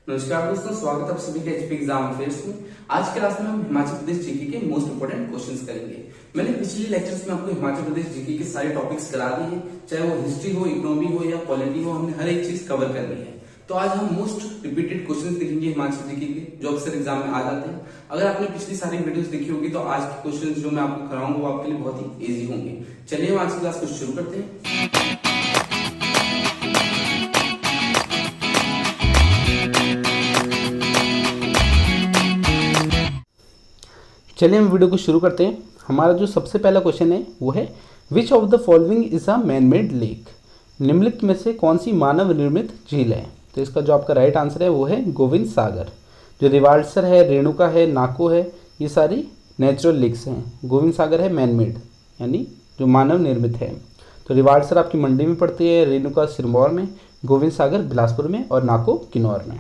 नमस्कार दोस्तों, स्वागत है आप सभी का एचपी एग्जाम अफेयर्स में। आज के क्लास में हम हिमाचल प्रदेश जीके के मोस्ट इंपोर्टेंट क्वेश्चंस करेंगे। मैंने पिछले लेक्चर्स में आपको हिमाचल प्रदेश जीके के सारे टॉपिक्स करा दिए हैं, चाहे वो हिस्ट्री हो, इकोनॉमी हो या पॉलिटी हो, हमने हर एक चीज कवर करनी है। तो आज हम मोस्ट रिपीटेड क्वेश्चंस देखेंगे हिमाचल जीके के, जो अक्सर एग्जाम में आ जाते हैं। अगर आपने पिछली सारी वीडियोस देखी होगी तो आज के क्वेश्चन जो मैं आपको कराऊंगा वो आपके लिए बहुत ही ईजी होंगे। चलिए हम आज की क्लास को शुरू करते हैं। चलिए हम वीडियो को शुरू करते हैं। हमारा जो सबसे पहला क्वेश्चन है वो है which of the following is a man made lake. निम्नलिखित में से कौन सी मानव निर्मित झील है। तो इसका जो आपका राइट आंसर है वो है गोविंद सागर। जो रिवाल्सर है, रेणुका है, नाको है, ये सारी नेचुरल लेक्स हैं। गोविंद सागर है मैन मेड, यानी जो मानव निर्मित है। तो रिवाल्सर आपकी मंडी में पड़ती है, रेणुका सिरमौर में, गोविंद सागर बिलासपुर में और नाको किन्नौर में।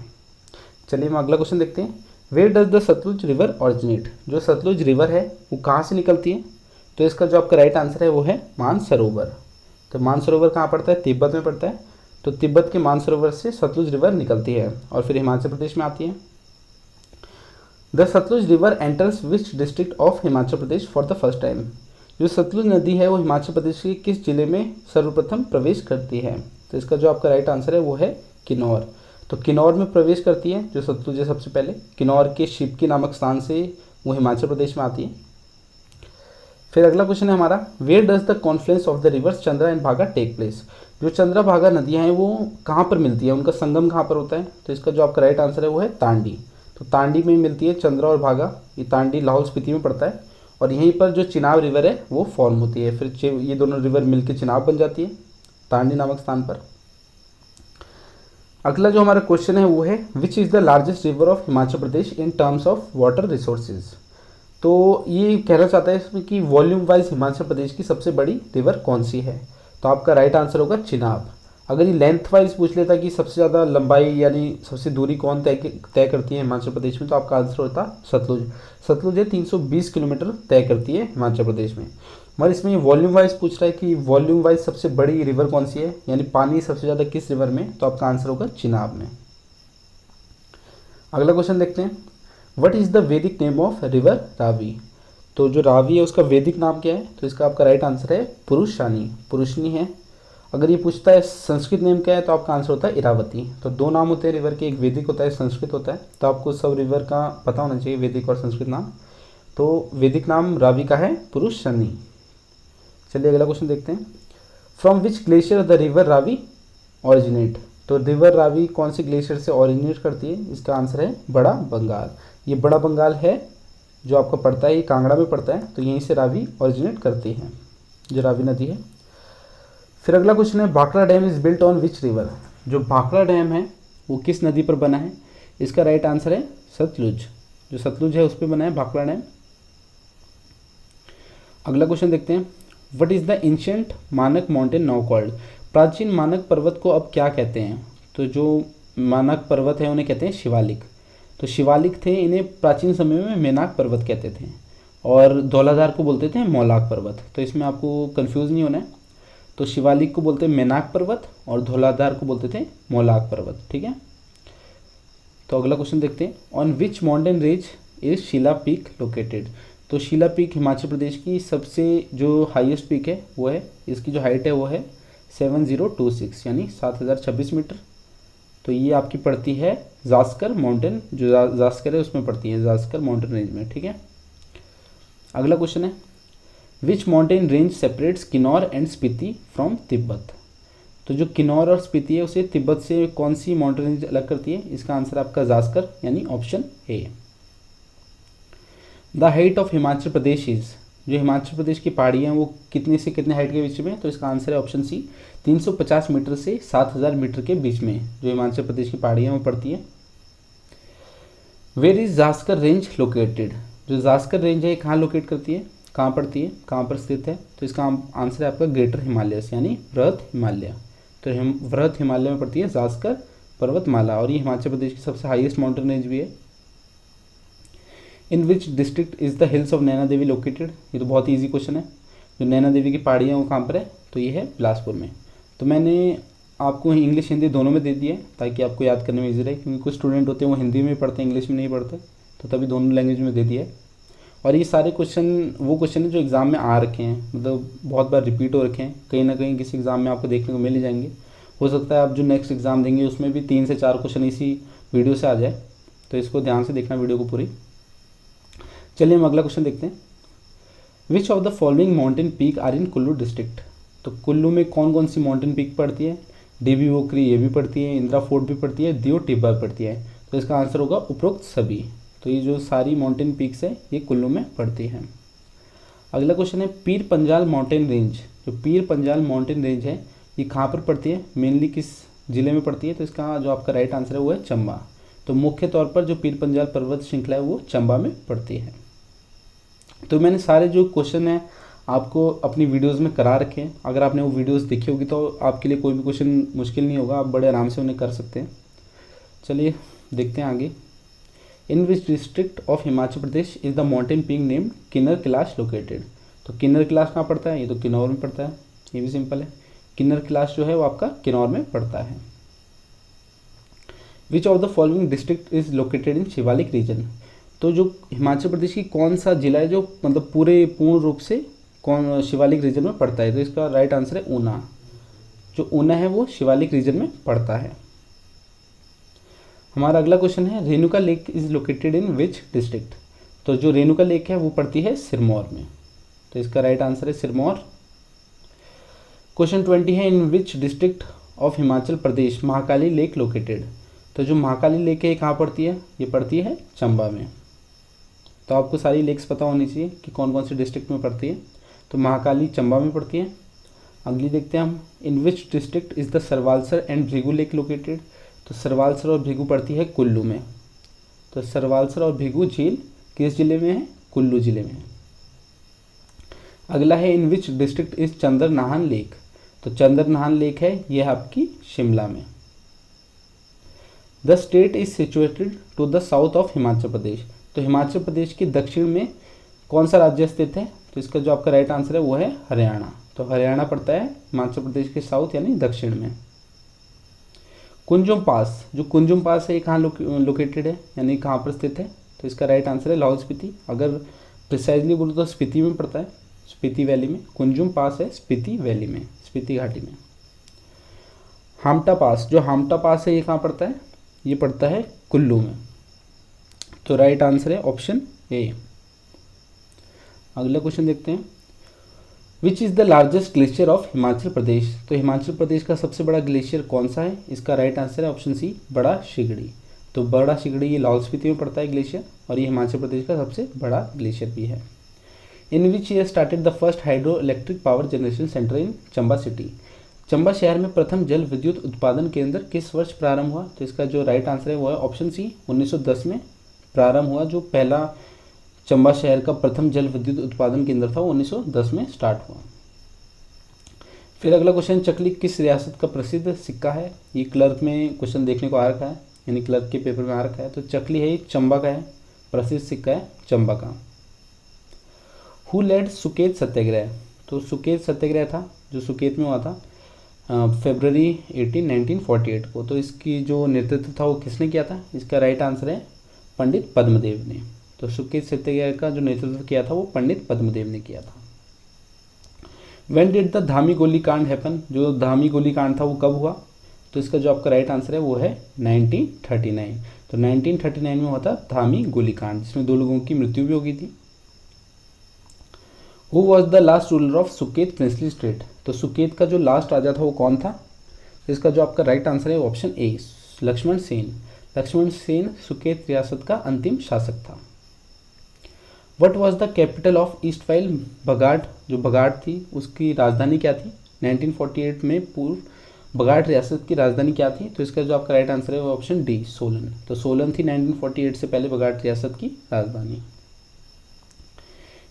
चलिए हम अगला क्वेश्चन देखते हैं। Where does the Sutlej river originate. जो सतलुज रिवर है वो कहाँ से निकलती है। तो इसका जो आपका राइट आंसर है वो है मानसरोवर। तो मानसरोवर कहाँ पड़ता है, तिब्बत में पड़ता है। तो तिब्बत के मानसरोवर से सतलुज रिवर निकलती है और फिर हिमाचल प्रदेश में आती है। The Sutlej river enters which district of Himachal Pradesh for the first time. जो सतलुज नदी है वो हिमाचल प्रदेश के किस जिले में सर्वप्रथम प्रवेश करती है। तो इसका जो आपका राइट आंसर है वो है किन्नौर। तो किन्नौर में प्रवेश करती है जो सतलुज है सबसे पहले। किन्नौर के शिवकी नामक स्थान से वो हिमाचल प्रदेश में आती है। फिर अगला क्वेश्चन है हमारा, where does the confluence of the rivers Chandra and Bhaga take place. जो चंद्रा भागा नदियाँ हैं वो कहाँ पर मिलती है, उनका संगम कहाँ पर होता है। तो इसका जो आपका राइट आंसर है वो है तांडी। तो तांडी में मिलती है चंद्रा और भागा। ये तांडी लाहौल स्पीति में पड़ता है और यहीं पर जो चिनाब रिवर है वो फॉर्म होती है। फिर ये दोनों रिवर मिलकर चिनाब बन जाती है तांडी नामक स्थान पर। अगला जो हमारा क्वेश्चन है वो है विच is the largest river of Himachal Pradesh in terms of water resources. तो ये कहना चाहता है इसमें कि वॉल्यूम वाइज हिमाचल प्रदेश की सबसे बड़ी रिवर कौन सी है। तो आपका राइट आंसर होगा चिनाब। अगर ये लेंथ वाइज पूछ लेता कि सबसे ज़्यादा लंबाई यानी सबसे दूरी कौन तय करती है हिमाचल प्रदेश में, तो आपका आंसर होता सतलुज। सतलुज है 320 किलोमीटर तय करती है हिमाचल प्रदेश में। मगर इसमें ये वॉल्यूम वाइज पूछ रहा है कि वॉल्यूम वाइज सबसे बड़ी रिवर कौन सी है, यानी पानी सबसे ज़्यादा किस रिवर में। तो आपका आंसर होगा चिनाब में। अगला क्वेश्चन देखते हैं, व्हाट इज़ द वैदिक नेम ऑफ रिवर रावी। तो जो रावी है उसका वैदिक नाम क्या है। तो इसका आपका राइट आंसर है पुरुषानी, पुरुषनी है। अगर ये पूछता है संस्कृत नेम क्या है तो आपका आंसर होता है इरावती। तो दो नाम होते हैं रिवर के, एक वैदिक होता है, संस्कृत होता है। तो आपको सब रिवर का पता होना चाहिए, वैदिक और संस्कृत नाम। तो वैदिक नाम रावी का है पुरुषानी। चलिए अगला क्वेश्चन देखते हैं, from which glacier the river Ravi originate. तो रिवर रावी कौन से ग्लेशियर से ऑरिजिनेट करती है। इसका आंसर है बड़ा बंगाल। ये बड़ा बंगाल है जो आपको पड़ता है, ये कांगड़ा में पड़ता है। तो यहीं से रावी ऑरिजिनेट करती है, जो रावी नदी है। फिर अगला क्वेश्चन है, Bhakra dam is built on which river. जो भाखड़ा डैम है वो किस नदी पर बना है। इसका राइट आंसर है सतलुज। जो सतलुज है उस पर बना है भाखड़ा डैम। अगला क्वेश्चन देखते हैं, वट इज़ द एंशिएंट मानक माउंटेन नाउ कॉल्ड। प्राचीन मानक पर्वत को अब क्या कहते हैं। तो जो मानक पर्वत है उन्हें कहते हैं शिवालिक। तो शिवालिक थे, इन्हें प्राचीन समय में मेनाक पर्वत कहते थे और धौलाधार को बोलते थे मौलाक पर्वत। तो इसमें आपको कंफ्यूज नहीं होना है। तो शिवालिक को बोलते हैं मेनाक पर्वत और धौलाधार को बोलते थे मौलाक पर्वत। ठीक है। तो अगला क्वेश्चन देखते हैं, on which mountain range is Shila peak located. तो शिला पीक हिमाचल प्रदेश की सबसे जो हाईएस्ट पीक है वो है, इसकी जो हाइट है वो है 7026 यानी 7026 मीटर। तो ये आपकी पड़ती है जास्कर माउंटेन, जो जास्कर है उसमें पड़ती है, जास्कर माउंटेन रेंज में। ठीक है। अगला क्वेश्चन है, which mountain range separates Kinnaur and Spiti from Tibet. तो जो किन्नौर और स्पीति है उसे तिब्बत से कौन सी माउंटेन रेंज अलग करती है। इसका आंसर आपका जास्कर यानी option A. The height of Himachal Pradesh is. जो हिमाचल प्रदेश की पहाड़ियाँ हैं वो कितने से कितने हाइट के बीच में। तो इसका आंसर है ऑप्शन सी, 350 मीटर से 7000 मीटर के बीच में जो हिमाचल प्रदेश की पहाड़ियाँ वो पड़ती है। Where is Zanskar range located. जो जास्कर रेंज है कहाँ लोकेट करती है, कहाँ पड़ती है, कहाँ पर स्थित है। तो इसका आंसर है आपका ग्रेटर हिमालयस यानी वृहत हिमालय। तो वृहत हिमालय में पड़ती है जास्कर पर्वतमाला और ये हिमाचल प्रदेश की सबसे हाईएस्ट माउंटेन रेंज भी है। In which district is the hills of Naina Devi located. ये तो बहुत ईजी क्वेश्चन है। जो नैना देवी की पहाड़ियाँ वो कहाँ पर है, तो ये है बिलासपुर में। तो मैंने आपको इंग्लिश हिंदी दोनों में दे दिया है ताकि आपको याद करने में ईजी रहे, क्योंकि कुछ स्टूडेंट होते हैं वो हिंदी में पढ़ते हैं, इंग्लिश में नहीं पढ़ते, तो तभी दोनों लैंग्वेज में दे दिया है। और ये सारे क्वेश्चन वो क्वेश्चन है जो एग्ज़ाम में आ रखे हैं, मतलब बहुत बार रिपीट हो रखे हैं, कहीं ना कहीं किसी एग्ज़ाम में आपको देखने को मिल ही जाएंगे। हो सकता है आप जो नेक्स्ट एग्ज़ाम देंगे उसमें भी 3 से 4 क्वेश्चन इसी वीडियो से आ जाए, तो इसको ध्यान से देखना वीडियो को पूरी। चलिए हम अगला क्वेश्चन देखते हैं। Which of the following mountain peak are in Kullu district. तो कुल्लू में कौन कौन सी माउंटेन पीक पड़ती है? देवी वोकरी ये भी पड़ती है, इंदिरा फोर्ट भी पड़ती है, दियो टिब्बा भी पड़ती है। तो इसका आंसर होगा उपरोक्त सभी। तो ये जो सारी माउंटेन पीक्स है ये कुल्लू में पड़ती है। अगला क्वेश्चन है पीर पंजाल माउंटेन रेंज। जो पीर पंजाल माउंटेन रेंज है ये कहाँ पर पड़ती है, मेनली किस जिले में पड़ती है? तो इसका जो आपका राइट आंसर है वो है चंबा। तो मुख्य तौर पर जो पीर पंजाल पर्वत श्रृंखला है वो चंबा में पड़ती है। तो मैंने सारे जो क्वेश्चन हैं आपको अपनी वीडियोस में करा रखे हैं, अगर आपने वो वीडियोस देखी होगी तो आपके लिए कोई भी क्वेश्चन मुश्किल नहीं होगा, आप बड़े आराम से उन्हें कर सकते हैं। चलिए देखते हैं आगे। In which district of Himachal Pradesh is the mountain peak named Kinnaur Kailash located. तो किन्नर कैलाश कहाँ पड़ता है? ये तो किन्नौर में पड़ता है, ये भी सिंपल है। किन्नर कैलाश जो है वो आपका किन्नौर में पड़ता है। Which of the following district is located in Shivalik region. तो जो हिमाचल प्रदेश की कौन सा जिला है जो मतलब पूर्ण रूप से कौन शिवालिक रीजन में पड़ता है? तो इसका राइट आंसर है ऊना। जो ऊना है वो शिवालिक रीजन में पड़ता है। हमारा अगला क्वेश्चन है Renuka lake is located in which district. तो जो रेणुका लेक है वो पड़ती है सिरमौर में, तो इसका राइट आंसर है सिरमौर। क्वेश्चन 20 है in which district of Himachal Pradesh Mahakali lake located. तो जो महाकाली लेक है कहाँ पड़ती है? ये पड़ती है चंबा में। तो आपको सारी लेक्स पता होनी चाहिए कि कौन कौन सी डिस्ट्रिक्ट में पड़ती है। तो महाकाली चंबा में पड़ती है। अगली देखते हैं हम, in which district is the Sarvalsar and Bhrigu lake located. तो सरवालसर और भृगु पड़ती है कुल्लू में। तो सरवालसर और भृगु झील किस जिले में है? कुल्लू जिले में है। अगला है in which district is Chandranahan lake. तो चंद्रनाहन लेक है ये आपकी शिमला में। The state is situated to the south of Himachal Pradesh. तो हिमाचल प्रदेश के दक्षिण में कौन सा राज्य स्थित है? तो इसका जो आपका राइट आंसर है वो है हरियाणा। तो हरियाणा पड़ता है हिमाचल प्रदेश के साउथ यानी दक्षिण में। कुंजुम पास, जो कुंजुम पास है ये कहाँ लोकेटेड है यानी कहाँ पर स्थित है? तो इसका राइट आंसर है लाहौल स्पीति। अगर प्रिसाइजली बोलो तो स्पीति में पड़ता है, स्पीति वैली में। कुंजुम पास है स्पीति वैली में, स्पीति घाटी में। हामटा पास, जो हामटा पास है ये कहाँ पड़ता है? ये पड़ता है कुल्लू में। तो राइट आंसर है ऑप्शन ए। अगला क्वेश्चन देखते हैं, which is the largest glacier of Himachal Pradesh. तो हिमाचल प्रदेश का सबसे बड़ा ग्लेशियर कौन सा है? इसका राइट आंसर है ऑप्शन सी, बड़ा शिगड़ी। तो बड़ा शिगड़ी ये लाहौल स्पीति में पड़ता है ग्लेशियर, और ये हिमाचल प्रदेश का सबसे बड़ा ग्लेशियर भी है। In which year started the first hydro electric power generation centre in Chamba city. Chamba शहर में प्रथम जल विद्युत उत्पादन केंद्र किस वर्ष प्रारंभ हुआ? तो इसका जो राइट आंसर है वो है ऑप्शन सी, 1910 में प्रारंभ हुआ। जो पहला चंबा शहर का प्रथम जल विद्युत उत्पादन केंद्र था वो 1910 में स्टार्ट हुआ। फिर अगला क्वेश्चन, चकली किस रियासत का प्रसिद्ध सिक्का है? ये क्लर्क में क्वेश्चन देखने को आ रखा है, यानी क्लर्क के पेपर में आ रखा है। तो चकली है ये चंबा का है, प्रसिद्ध सिक्का है चंबा का। हु लेड सुकेत सत्याग्रह। तो सुकेत सत्याग्रह था जो सुकेत में हुआ था फरवरी 18, 1948 को। तो इसकी जो नेतृत्व था वो किसने किया था? इसका राइट आंसर है पंडित पद्मदेव ने। तो सुकेत सत्याग्रह का जो नेतृत्व किया था वो पंडित पद्मदेव ने किया था। व्हेन डिड द धामी गोली कांड हैपन। जो धामी गोली कांड था वो कब हुआ? तो इसका जो आपका राइट आंसर है वो है 1939। तो 1939 में हुआ था धामी गोली कांड, जिसमें 2 लोगों की मृत्यु भी हो गई थी। Who was the last ruler of Suket princely state. तो सुकेत का जो लास्ट राजा था वो कौन था? तो इसका जो आपका राइट आंसर है ऑप्शन ए, लक्ष्मण सेन। लक्ष्मण सेन सुकेत रियासत का अंतिम शासक था। What was the capital of erstwhile Bagar. जो बगाड़ थी उसकी राजधानी क्या थी? 1948 में पूर्व बगाड़ रियासत की राजधानी क्या थी? तो इसका जो आपका राइट आंसर है वो ऑप्शन डी, सोलन। तो सोलन थी 1948 से पहले बगाड़ रियासत की राजधानी।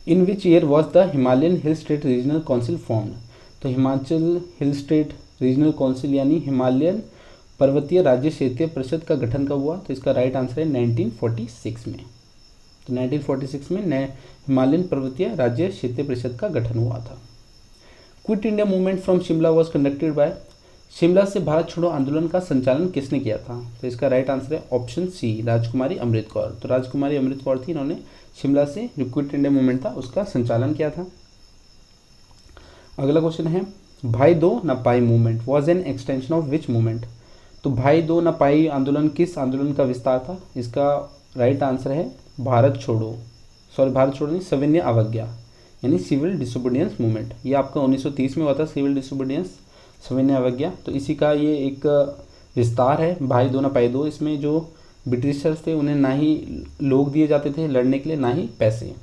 In which year was the Himalayan hill state regional council formed. तो Himachal hill state regional council यानी हिमालयन पर्वतीय राज्य क्षेत्रीय परिषद का गठन कब हुआ? तो इसका राइट आंसर है 1946 में। तो 1946 में हिमालयन पर्वतीय राज्य क्षेत्रीय परिषद का गठन हुआ था। Quit India movement from Shimla was conducted by. Shimla से भारत छोड़ो आंदोलन का संचालन किसने किया था? तो इसका राइट आंसर है ऑप्शन सी, राजकुमारी अमृत कौर। तो राजकुमारी अमृत कौर थी, इन्होंने शिमला से जो क्विट इंडिया मूवमेंट था उसका संचालन किया था। अगला क्वेश्चन है, भाई दो न पाई movement was an extension of which movement? तो भाई दो न पाई आंदोलन किस आंदोलन का विस्तार था? इसका राइट आंसर है भारत छोड़ो नहीं, सविनय अवज्ञा यानी सिविल डिसोबीडियंस मूवमेंट। ये आपका 1930 में हुआ था, सिविल डिसोबीडियंस सविनय अवज्ञा। तो इसी का ये एक विस्तार है, भाई दो ना पाई दो। इसमें जो ब्रिटिशर्स थे उन्हें ना ही लोग दिए जाते थे लड़ने के लिए, ना ही पैसे।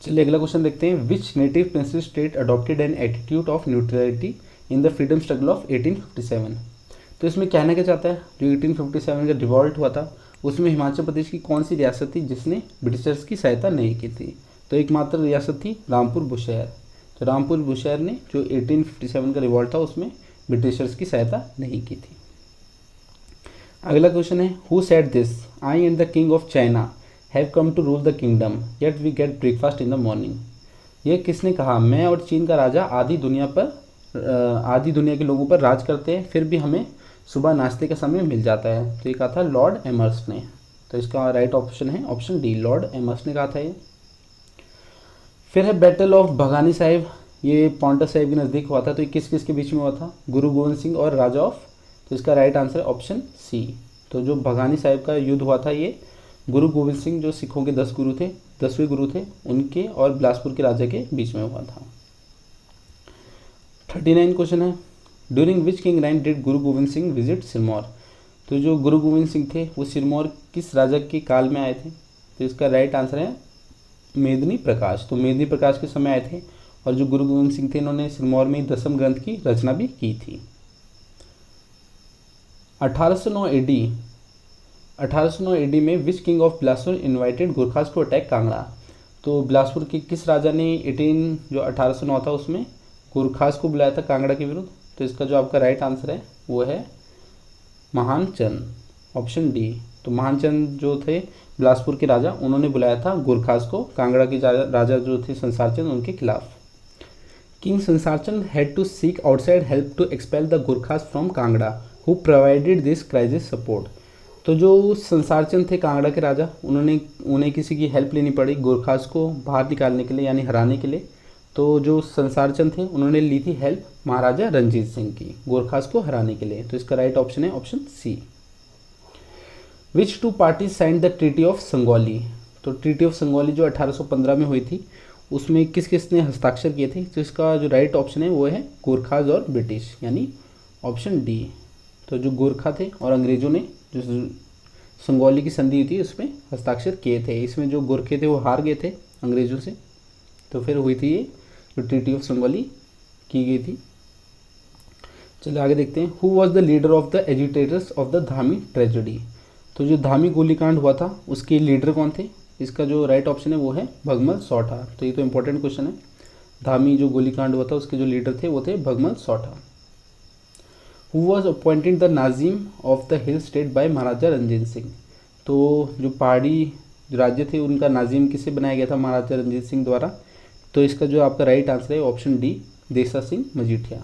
चलिए अगला क्वेश्चन देखते हैं, which native princes state adopted an attitude of neutrality in the freedom struggle of 1857? तो इसमें कहना क्या चाहता है, जो 1857 का रिवॉल्ट हुआ था उसमें हिमाचल प्रदेश की कौन सी रियासत थी जिसने ब्रिटिशर्स की सहायता नहीं की थी? तो एकमात्र रियासत थी रामपुर बुशहर। तो रामपुर बुशहर ने जो 1857 का रिवॉल्ट था उसमें ब्रिटिशर्स की सहायता नहीं की थी। अगला क्वेश्चन है, who said this, I and the king of China have come to rule the kingdom yet we get breakfast in the morning? यह किसने कहा, मैं और चीन का राजा आधी दुनिया के लोगों पर राज करते हैं फिर भी हमें सुबह नाश्ते का समय मिल जाता है? तो ये कहा था लॉर्ड एमर्स ने। तो इसका राइट ऑप्शन है ऑप्शन डी, लॉर्ड एमर्स ने कहा था ये। फिर है बैटल ऑफ भगानी साहिब, ये पाउंटा साहिब के नज़दीक हुआ था। तो ये किस किस के बीच में हुआ था, गुरु गोविंद सिंह और राजा ऑफ। तो इसका राइट आंसर है ऑप्शन सी। तो जो भगानी साहिब का युद्ध हुआ था ये गुरु गोविंद सिंह जो सिखों के 10वें गुरु थे उनके और बिलासपुर के राजा के बीच में हुआ था। 39 क्वेश्चन है, during which king reign did Guru Gobind Singh visit Sirmaur? तो जो गुरु गोविंद सिंह थे वो सिरमौर किस राजा के काल में आए थे? तो इसका राइट आंसर है मेदिनी प्रकाश। तो मेदिनी प्रकाश के समय आए थे और जो गुरु गोविंद सिंह थे इन्होंने सिरमौर में 10वें ग्रंथ की रचना भी की थी। 1809 एडी में which king of Bilaspur invited Gurkhas to attack Kangra? तो बिलासपुर के किस राजा ने 1809 था उसमें गुरखास को बुलाया था कांगड़ा के विरुद्ध? तो इसका जो आपका राइट आंसर है वो है महानचंद, ऑप्शन डी। तो महानचंद जो थे बिलासपुर के राजा, उन्होंने बुलाया था गुरखास को कांगड़ा के राजा जो थे संसारचंद उनके खिलाफ। King Sansar Chand had to seek outside help to expel the Gurkhas from Kangra, who provided this crisis support? तो जो संसारचंद थे कांगड़ा के राजा, उन्हें किसी की हेल्प लेनी पड़ी गुरखास को बाहर निकालने के लिए यानी हराने के लिए। तो जो संसारचंद थे उन्होंने ली थी हेल्प महाराजा रणजीत सिंह की गुरखास को हराने के लिए। तो इसका राइट ऑप्शन है option C. Which two party signed the treaty of Sugauli? तो ट्रीटी ऑफ संगौली जो 1815 में हुई थी उसमें किस किस ने हस्ताक्षर किए थे? तो इसका जो राइट ऑप्शन है वो है गोरखाज और ब्रिटिश यानी ऑप्शन डी। तो जो गोरखा थे और अंग्रेजों ने जो संगौली की संधि हुई थी उसमें हस्ताक्षर किए थे। इसमें जो गोरखे थे वो हार गए थे अंग्रेजों से, तो फिर हुई थी ये जो ट्रीटी ऑफ संगौली की गई थी। चलिए आगे देखते हैं, who was the leader of the agitators of the Dhami tragedy? तो जो धामी गोलीकांड हुआ था उसके लीडर कौन थे? इसका जो राइट ऑप्शन है वो है भगमल सौठा। तो ये तो इंपॉर्टेंट क्वेश्चन है, धामी जो गोलीकांड हुआ था उसके जो लीडर थे वो थे Bhagmal Sautha. Who was appointed the नाजिम of the hill state by Maharaja Ranjit Singh? तो जो पहाड़ी जो राज्य थे उनका नाजिम किसे बनाया गया था महाराजा रणजीत सिंह द्वारा? तो इसका जो आपका राइट आंसर है ऑप्शन डी, देसा सिंह मजीठिया।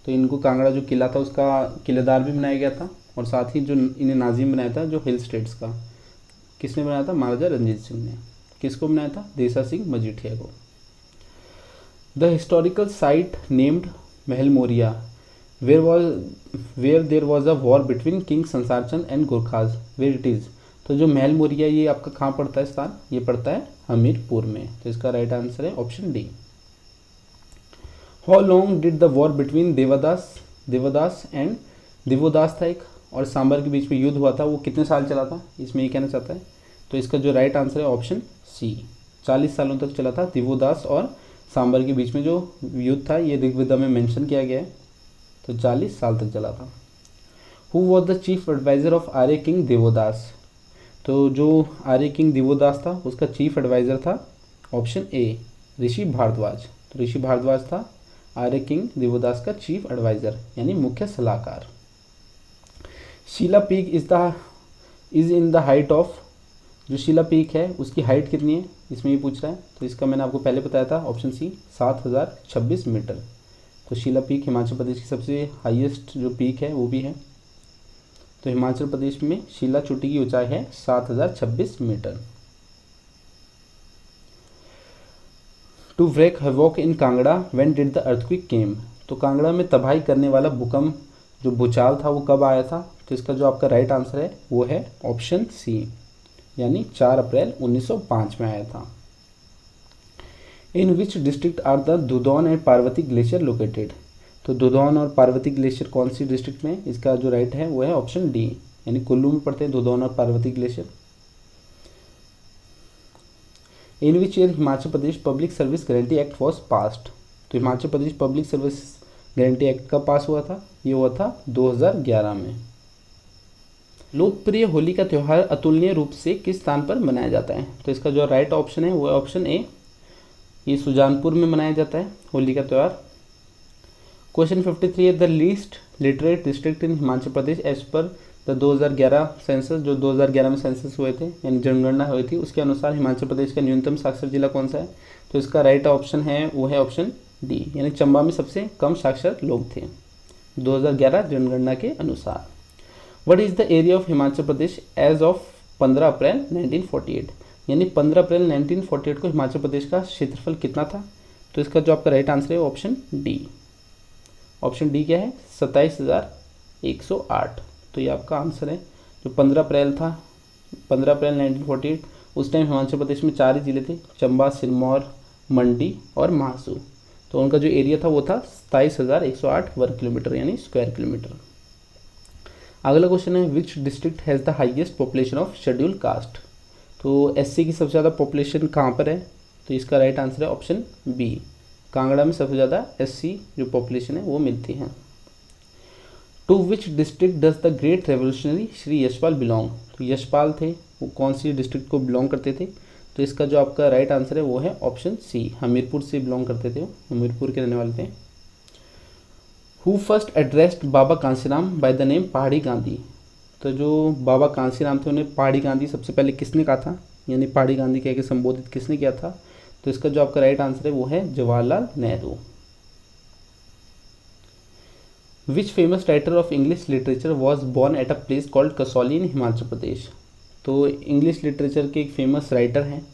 तो इनको कांगड़ा जो किला था उसका किलेदार भी बनाया गया था और साथ ही जो इन्हें नाजिम बनाया था जो हिल स्टेट्स का, किसने बनाया था? महाराजा रणजीत सिंह ने। किसको बनाया था? देसा सिंह मजीठिया को। The historical site named Mahal Moria where there was a war between king Sansar Chand and Gorkhas, where it is? तो जो महल मोरिया ये आपका कहाँ पड़ता है स्थान? ये पड़ता है हमीरपुर में। तो इसका राइट आंसर है option D. How long did the war between Devdas and Divodasa था एक और सांबर के बीच में युद्ध हुआ था, वो कितने साल चला था? इसमें ये कहना चाहता है। तो इसका जो राइट आंसर है ऑप्शन सी, 40 सालों तक चला था दिवोदास और सांबर के बीच में जो युद्ध था, ये ऋग्वेदा में मेंशन किया गया है। तो 40 साल तक चला था। Who was the chief advisor of Arya king Devodas? तो जो आर्य किंग दिवोदास था उसका चीफ एडवाइज़र था ऑप्शन ए, ऋषि भारद्वाज। तो ऋषि भारद्वाज था आर्य किंग दिवोदास का चीफ एडवाइज़र यानी मुख्य सलाहकार। Shila peak is in the height of, जो शीला पीक है उसकी हाइट कितनी है इसमें ये पूछ रहा है। तो इसका मैंने आपको पहले बताया था ऑप्शन सी 7026 मीटर। तो शिला पीक हिमाचल प्रदेश की सबसे हाईएस्ट जो पीक है वो भी है। तो हिमाचल प्रदेश में शिला चोटी की ऊंचाई है 7026 मीटर। To wreak havoc in Kangra when did the earthquake came. तो कांगड़ा में तबाही करने वाला भूकंप जो भूचाल था वो कब आया था? तो इसका जो आपका राइट आंसर है वो है ऑप्शन सी, यानी 4 अप्रैल 1905 में आया था। In which district are the Dudhon and Parvati glacier located. तो दुधौन और पार्वती ग्लेशियर कौन सी डिस्ट्रिक्ट में? इसका जो राइट है वो है ऑप्शन डी, यानी कुल्लू में पड़ते हैं दुधौन और Parvati glacier. In which year Himachal Pradesh public service guarantee act was passed. तो हिमाचल प्रदेश पब्लिक सर्विस गारंटी एक्ट कब पास हुआ था? ये हुआ था 2011 में। लोकप्रिय होली का त्यौहार अतुलनीय रूप से किस स्थान पर मनाया जाता है? तो इसका जो राइट ऑप्शन है वो है ऑप्शन ए, ये सुजानपुर में मनाया जाता है होली का त्यौहार। क्वेश्चन 53 है the least literate district in Himachal Pradesh as per the 2011 census. जो 2011 में सेंसस हुए थे यानी जनगणना हुई थी, उसके अनुसार हिमाचल प्रदेश का न्यूनतम साक्षर जिला कौन सा है? तो इसका राइट ऑप्शन है वो है ऑप्शन डी, यानी चंबा में सबसे कम साक्षर लोग थे 2011 जनगणना के अनुसार। What is the area of Himachal Pradesh as of 15 April 1948। यानी 15 अप्रैल 1948 को हिमाचल प्रदेश का क्षेत्रफल कितना था? तो इसका जो आपका राइट आंसर है ऑप्शन डी। ऑप्शन डी क्या है? 27,108। तो ये आपका आंसर है। जो 15 अप्रैल था, 15 अप्रैल 1948, उस टाइम हिमाचल प्रदेश में 4 ही जिले थे, चंबा, सिरमौर, मंडी और महासू। तो उनका जो एरिया था वो था 27,108 वर्ग किलोमीटर यानी स्क्वायर किलोमीटर। अगला क्वेश्चन है which district has the highest population of schedule caste. तो एससी की सबसे ज़्यादा पॉपुलेशन कहाँ पर है? तो इसका राइट आंसर है ऑप्शन बी, कांगड़ा में सबसे ज़्यादा एससी जो पॉपुलेशन है वो मिलती है। To which district does the great revolutionary Shri Yashpal belong. तो यशपाल थे वो कौन सी डिस्ट्रिक्ट को बिलोंग करते थे? तो इसका जो आपका राइट आंसर है वो है ऑप्शन सी, हमीरपुर से बिलोंग करते थे, वो हमीरपुर के रहने वाले थे। Who first addressed Baba Kanshiram by the name पहाड़ी गांधी। तो जो बाबा कांसीराम थे उन्हें पहाड़ी गांधी सबसे पहले किसने कहा था, यानी पहाड़ी गांधी कह के संबोधित किसने किया था? तो इसका जो आपका राइट आंसर है वो है Jawaharlal Nehru. Which famous writer of English literature was born at a place called Kasauli in Himachal Pradesh. तो इंग्लिश लिटरेचर के एक फेमस राइटर हैं,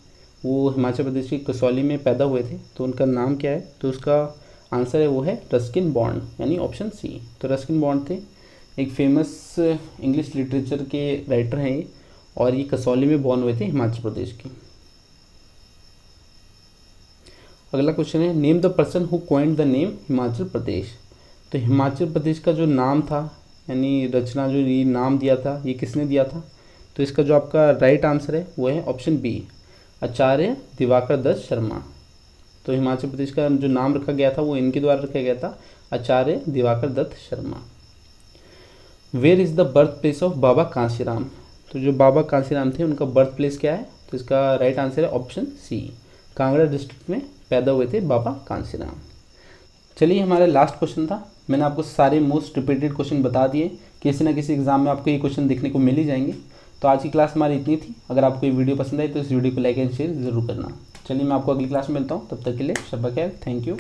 वो हिमाचल प्रदेश की कसौली में पैदा हुए थे, तो उनका नाम क्या है? तो उसका आंसर है वो है रस्किन बॉन्ड, यानी ऑप्शन सी। तो रस्किन बॉन्ड थे एक फेमस इंग्लिश लिटरेचर के राइटर हैं ये, और ये कसौली में बॉर्न हुए थे हिमाचल प्रदेश के। अगला क्वेश्चन है name the person who coined the name Himachal Pradesh. तो हिमाचल प्रदेश का जो नाम था, यानी रचना जो ये नाम दिया था, ये किसने दिया था? तो इसका जो आपका राइट आंसर है वो है ऑप्शन बी, आचार्य दिवाकर दत्त शर्मा। तो हिमाचल प्रदेश का जो नाम रखा गया था वो इनके द्वारा रखा गया था, Acharya Diwakar Datt Sharma. Where is the birth place of Baba Kanshiram. तो जो बाबा कांसीराम थे उनका बर्थ प्लेस क्या है? तो इसका राइट आंसर है ऑप्शन सी, कांगड़ा डिस्ट्रिक्ट में पैदा हुए थे बाबा कांसीराम। चलिए हमारा लास्ट क्वेश्चन था, मैंने आपको सारे मोस्ट रिपीटेड क्वेश्चन बता दिए, किसी ना किसी एग्जाम में आपको ये क्वेश्चन देखने को मिल ही जाएंगे। तो आज की क्लास हमारी इतनी थी। अगर आपको ये वीडियो पसंद आई तो इस वीडियो को लाइक एंड शेयर जरूर करना। चलिए मैं आपको अगली क्लास में मिलता हूँ, तब तक के लिए शब्बा खैर, थैंक यू।